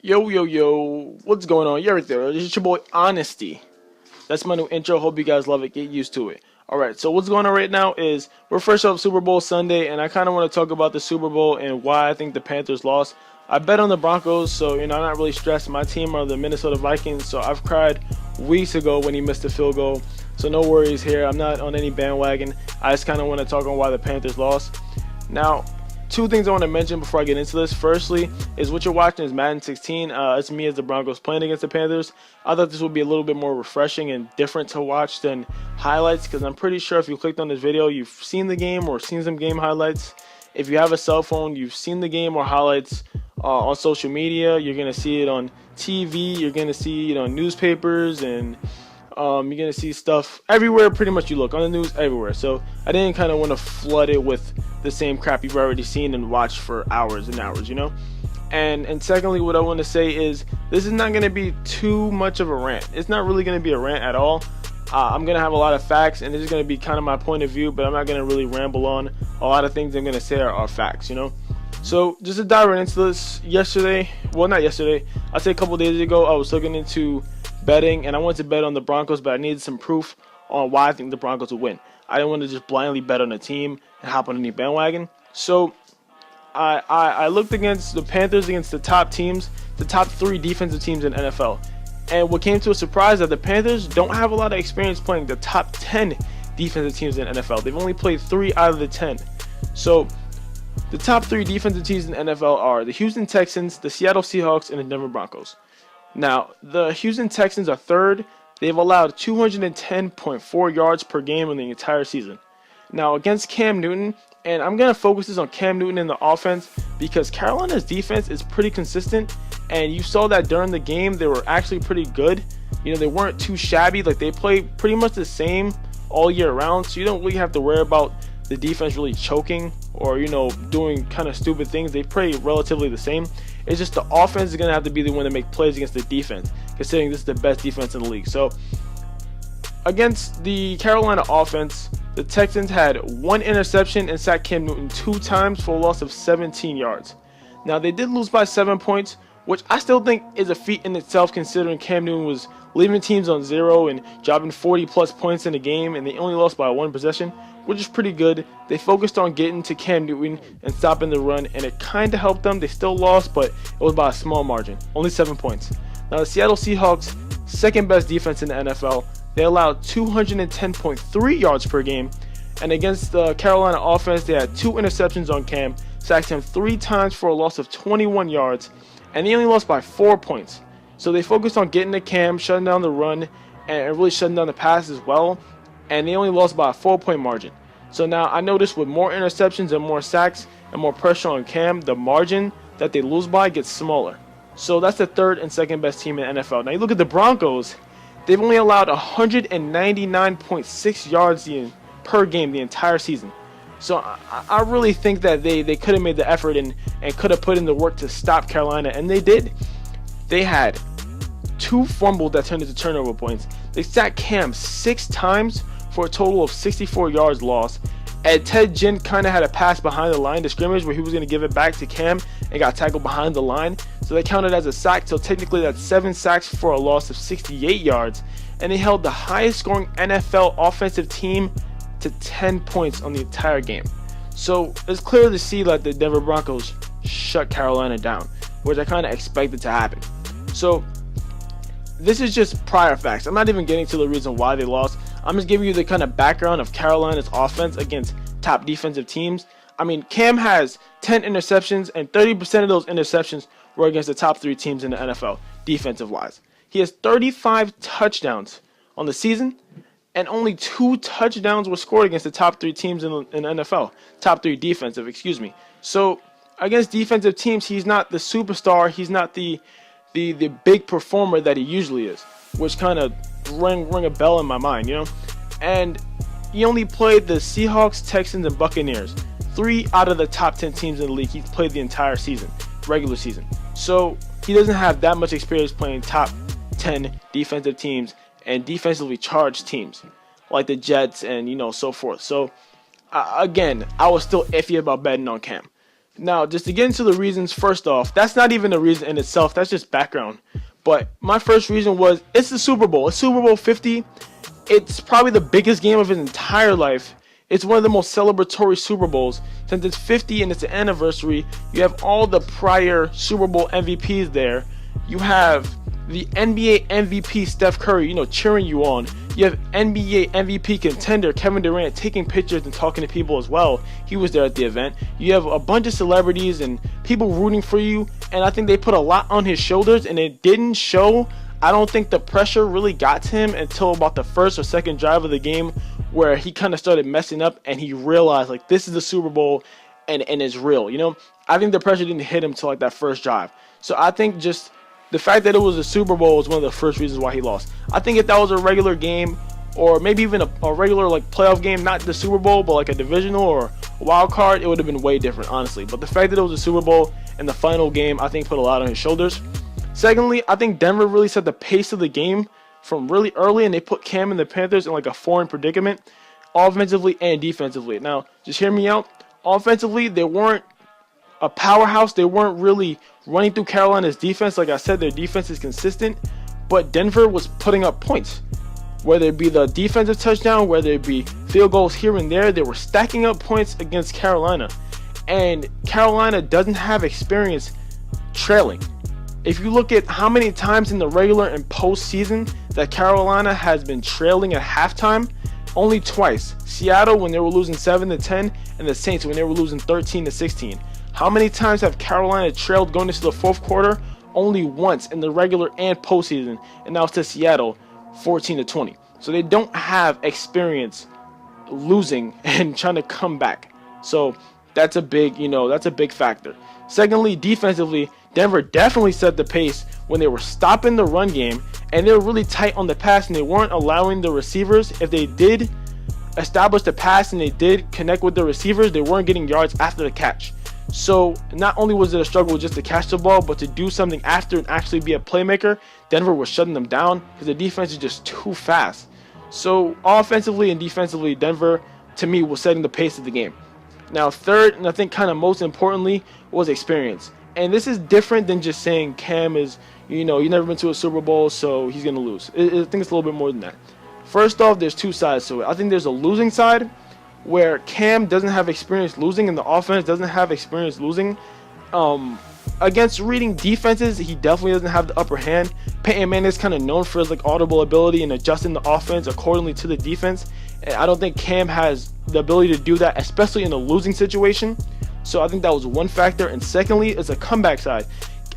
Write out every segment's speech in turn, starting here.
Yo, yo, yo, what's going on? You're right there. This is your boy, Honesty. That's my new intro. Hope you guys love it. Get used to it. Alright, so what's going on right now is we're first up Super Bowl Sunday, and I kind of want to talk about the Super Bowl and why I think the Panthers lost. I bet on the Broncos, so, I'm not really stressed. My team are the Minnesota Vikings, so I've cried weeks ago when he missed a field goal. So no worries here. I'm not on any bandwagon. I just kind of want to talk on why the Panthers lost. Now, two things I want to mention before I get into this. Firstly, is what you're watching is Madden 16. It's me as the Broncos playing against the Panthers. I thought this would be a little bit more refreshing and different to watch than highlights, because I'm pretty sure if you clicked on this video, you've seen the game or seen some game highlights. If you have a cell phone, you've seen the game or highlights on social media. You're going to see it on TV. You're going to see it on newspapers, and you're going to see stuff everywhere pretty much you look, on the news, everywhere. So I didn't kind of want to flood it with the same crap you've already seen and watched for hours and hours, And secondly, what I want to say is this is not going to be too much of a rant. It's not really going to be a rant at all. I'm going to have a lot of facts, and this is going to be kind of my point of view, but I'm not going to really ramble on. A lot of things I'm going to say are facts, So just to dive right into this, not yesterday, I'd say a couple days ago, I was looking into betting, and I wanted to bet on the Broncos, but I needed some proof on why I think the Broncos would win. I didn't want to just blindly bet on a team and hop on any bandwagon. So I looked against the Panthers against the top teams, the top 3 defensive teams in NFL. And what came to a surprise that the Panthers don't have a lot of experience playing the top 10 defensive teams in NFL. They've only played 3 out of the 10. So the top 3 defensive teams in NFL are the Houston Texans, the Seattle Seahawks, and the Denver Broncos. Now, the Houston Texans are third. They've allowed 210.4 yards per game in the entire season. Now, against Cam Newton, and I'm going to focus this on Cam Newton in the offense because Carolina's defense is pretty consistent, and you saw that during the game they were actually pretty good. They weren't too shabby. Like, they played pretty much the same all year round, so you don't really have to worry about the defense really choking or, doing kind of stupid things. They play relatively the same. It's just the offense is going to have to be the one to make plays against the defense, considering this is the best defense in the league. So, against the Carolina offense, the Texans had 1 interception and sacked Cam Newton 2 times for a loss of 17 yards. Now, they did lose by 7 points, which I still think is a feat in itself, considering Cam Newton was leaving teams on 0 and dropping 40-plus points in the game, and they only lost by 1 possession, which is pretty good. They focused on getting to Cam Newton and stopping the run, and it kind of helped them. They still lost, but it was by a small margin, only 7 points. Now, the Seattle Seahawks, second best defense in the NFL, they allowed 210.3 yards per game, and against the Carolina offense, they had 2 interceptions on Cam, sacked him 3 times for a loss of 21 yards, and they only lost by 4 points. So they focused on getting to Cam, shutting down the run, and really shutting down the pass as well, and they only lost by a 4-point margin. So now I noticed with more interceptions and more sacks and more pressure on Cam, the margin that they lose by gets smaller. So that's the third and second best team in the NFL. Now you look at the Broncos, they've only allowed 199.6 yards per game the entire season. So I really think that they could have made the effort and could have put in the work to stop Carolina, and they did. They had 2 fumbles that turned into turnover points. They sacked Cam 6 times for a total of 64 yards lost. And Ted Ginn kind of had a pass behind the line to scrimmage where he was going to give it back to Cam and got tackled behind the line. So they counted as a sack. So technically that's 7 sacks for a loss of 68 yards. And they held the highest scoring NFL offensive team to 10 points on the entire game. So it's clear to see that the Denver Broncos shut Carolina down, which I kind of expected to happen. So this is just prior facts. I'm not even getting to the reason why they lost. I'm just giving you the kind of background of Carolina's offense against top defensive teams. I mean, Cam has 10 interceptions, and 30% of those interceptions were against the top 3 teams in the NFL, defensive-wise. He has 35 touchdowns on the season, and only 2 touchdowns were scored against the top 3 teams in the NFL. Top 3 defensive, excuse me. So, against defensive teams, he's not the superstar. He's not the big performer that he usually is, which kind of ring a bell in my mind, And he only played the Seahawks, Texans, and Buccaneers. 3 out of the top 10 teams in the league he's played the entire season, regular season. So he doesn't have that much experience playing top 10 defensive teams and defensively charged teams like the Jets and so forth. So again, I was still iffy about betting on Cam. Now, just to get into the reasons, first off, that's not even a reason in itself. That's just background. But my first reason was it's the Super Bowl. It's Super Bowl 50. It's probably the biggest game of his entire life. It's one of the most celebratory Super Bowls. Since it's 50 and it's an anniversary, you have all the prior Super Bowl MVPs there. You have the NBA MVP Steph Curry, cheering you on. You have NBA MVP contender Kevin Durant taking pictures and talking to people as well. He was there at the event. You have a bunch of celebrities and people rooting for you, and I think they put a lot on his shoulders, and it didn't show. I don't think the pressure really got to him until about the first or second drive of the game, where he kind of started messing up and he realized, like, this is the Super Bowl and it's real. I think the pressure didn't hit him until like that first drive. So I think just the fact that it was a Super Bowl was one of the first reasons why he lost. I think if that was a regular game, or maybe even a regular like playoff game, not the Super Bowl, but like a divisional or a wild card, it would have been way different, honestly. But the fact that it was a Super Bowl and the final game, I think put a lot on his shoulders. Secondly, I think Denver really set the pace of the game from really early, and they put Cam and the Panthers in like a foreign predicament, offensively and defensively. Now, just hear me out. Offensively, they weren't a powerhouse. They weren't really running through Carolina's defense. Like I said, their defense is consistent, but Denver was putting up points. Whether it be the defensive touchdown, whether it be field goals here and there, they were stacking up points against Carolina. And Carolina doesn't have experience trailing. If you look at how many times in the regular and postseason that Carolina has been trailing at halftime, only twice. Seattle when they were losing 7-10, and the Saints when they were losing 13-16. How many times have Carolina trailed going into the fourth quarter? Only once in the regular and postseason, and now it's to Seattle, 14-20. So they don't have experience losing and trying to come back. So that's a big, that's a big factor. Secondly, defensively, Denver definitely set the pace when they were stopping the run game, and they were really tight on the pass, and they weren't allowing the receivers, if they did establish the pass and they did connect with the receivers, they weren't getting yards after the catch. So not only was it a struggle just to catch the ball, but to do something after and actually be a playmaker, Denver was shutting them down because the defense is just too fast. So offensively and defensively, Denver, to me, was setting the pace of the game. Now, third, and I think kind of most importantly, was experience. And this is different than just saying Cam is, you've never been to a Super Bowl, so he's going to lose. I think it's a little bit more than that. First off, there's two sides to it. I think there's a losing side where Cam doesn't have experience losing and the offense doesn't have experience losing. Against reading defenses, he definitely doesn't have the upper hand. Peyton Manning is kind of known for his audible ability and adjusting the offense accordingly to the defense. And I don't think Cam has the ability to do that, especially in a losing situation. So I think that was one factor. And secondly, it's a comeback side.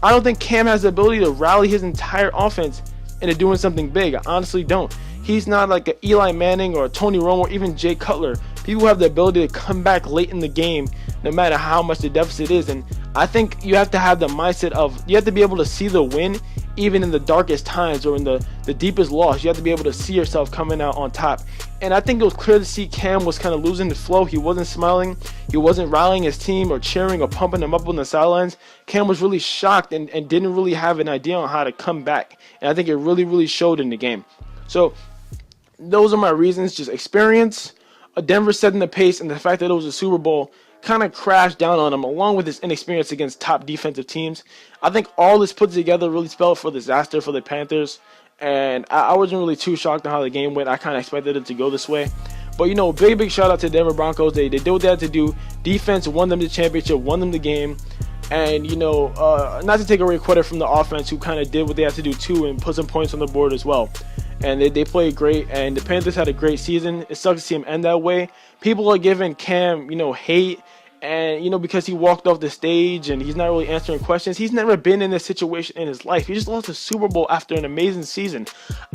I don't think Cam has the ability to rally his entire offense into doing something big. I honestly don't. He's not like an Eli Manning or a Tony Romo or even Jay Cutler. People who have the ability to come back late in the game no matter how much the deficit is. And I think you have to have the mindset of, you have to be able to see the win even in the darkest times or in the deepest loss. You have to be able to see yourself coming out on top. And I think it was clear to see Cam was kind of losing the flow. He wasn't smiling. He wasn't rallying his team or cheering or pumping them up on the sidelines. Cam was really shocked and didn't really have an idea on how to come back. And I think it really, really showed in the game. So those are my reasons. Just experience, Denver setting the pace, and the fact that it was a Super Bowl kind of crashed down on him, along with his inexperience against top defensive teams. I think all this put together really spelled for disaster for the Panthers, and I wasn't really too shocked on how the game went. I kind of expected it to go this way. But, big shout out to Denver Broncos. They did what they had to do. Defense won them the championship, won them the game. And, not to take away credit from the offense, who kind of did what they had to do too and put some points on the board as well. And they played great, and the Panthers had a great season. It sucks to see him end that way. People are giving Cam, hate, and, because he walked off the stage and he's not really answering questions. He's never been in this situation in his life. He just lost a Super Bowl after an amazing season.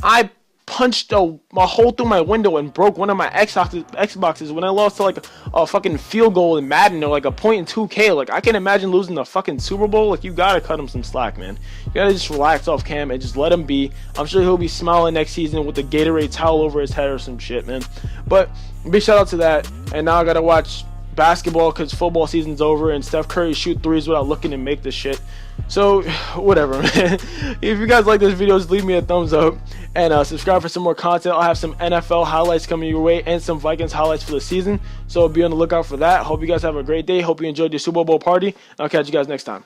I punched a hole through my window and broke one of my Xboxes when I lost to a fucking field goal in Madden or a point in 2K. I can imagine losing the fucking Super Bowl. You gotta cut him some slack, man. You gotta just relax off Cam and just let him be. I'm sure he'll be smiling next season with the Gatorade towel over his head or some shit, man. But big shout out to that. And now I gotta watch basketball because football season's over and Steph Curry shoot threes without looking and make this shit. So, whatever, man. If you guys like this video, just leave me a thumbs up and subscribe for some more content. I'll have some NFL highlights coming your way and some Vikings highlights for the season. So be on the lookout for that. Hope you guys have a great day. Hope you enjoyed your Super Bowl party. I'll catch you guys next time.